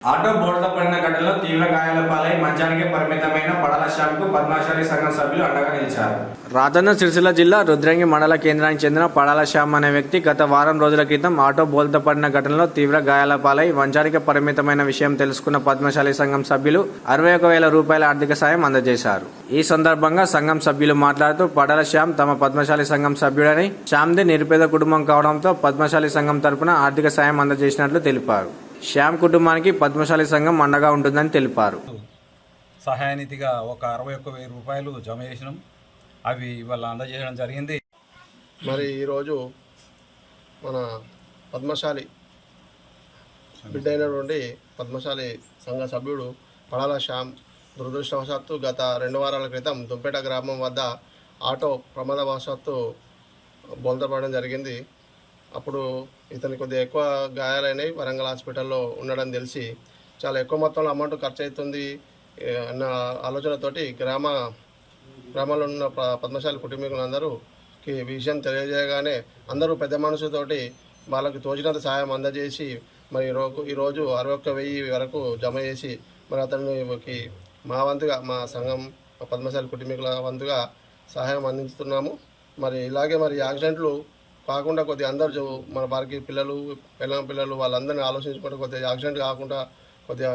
Auto బోల్తా పడిన ఘటనలో తీవ్ర గాయాల పాలై మంచానికే పరిమితమైన పడాల శ్యామ్కు పద్మశాలి సంఘం సభ్యులు అండగా నిలిచారు. రాజన్న సిరిసిల్ల జిల్లా రుద్రంగి మండల కేంద్రానికి చెందిన పడాల శ్యామ్ అనే వ్యక్తి గత వారం రోజుల క్రితం ఆటో బోల్తా పడిన ఘటనలో తీవ్ర గాయాల పాలై మంచానికే పరిమితమైన విషయం తెలుసుకున్న పద్మశాలి సంఘం సభ్యులు 61,000 రూపాయల ఆర్థిక సాయం అందజేశారు. ఈ సందర్భంగా సంఘం సభ్యులు మాట్లాడుతూ పడాల శ్యామ్ తమ పద్మశాలి సంఘం సభ్యుడని, శ్యామ్ది నిరుపేద కుటుంబం కావడంతో పద్మశాలి సంఘం తరపున ఆర్థిక సాయం అందజేసినట్లు తెలిపారు. శ్యామ్ కుటుంబానికి పద్మశాలి సంఘం అండగా ఉంటుందని తెలిపారు. సహాయనిధిగా ఒక 61,000 రూపాయలు జమ చేసినాం. అవి ఇవాళ అందజేయడం జరిగింది. మరి ఈరోజు మన పద్మశాలి బిడ్డైనటువంటి పద్మశాలి సంఘ సభ్యుడు పడాల శ్యామ్ దురదృష్టవశాత్తు గత 2 వారాల క్రితం దుంపేట గ్రామం వద్ద ఆటో ప్రమాదవశాత్తు బోల్తపడడం జరిగింది. అప్పుడు ఇతనికి కొద్దిగా ఎక్కువ గాయాలైనవి, వరంగల్ హాస్పిటల్లో ఉండడం తెలిసి చాలా ఎక్కువ మొత్తంలో అమౌంట్ ఖర్చు అవుతుంది అన్న ఆలోచనతోటి గ్రామాల్లో ఉన్న పద్మశాలి కుటుంబీకులందరూకి విషయం తెలియజేయగానే అందరూ పెద్ద మనసుతోటి వాళ్ళకి తోచినంత సహాయం అందజేసి మరి ఈరోజు 61,000 వరకు జమ చేసి మరి అతనికి మా వంతుగా మా సంఘం పద్మశాలి కుటుంబీకుల వంతుగా సహాయం అందిస్తున్నాము. మరి ఇలాగే మరి యాక్సిడెంట్లు కాకుండా కొద్దిగా అందరూ మన వారికి పిల్లలు వాళ్ళందరినీ ఆలోచించుకుంటే కొద్దిగా యాక్సిడెంట్ కాకుండా కొద్దిగా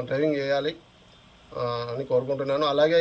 డ్రైవింగ్ చేయాలి అని కోరుకుంటున్నాను. అలాగే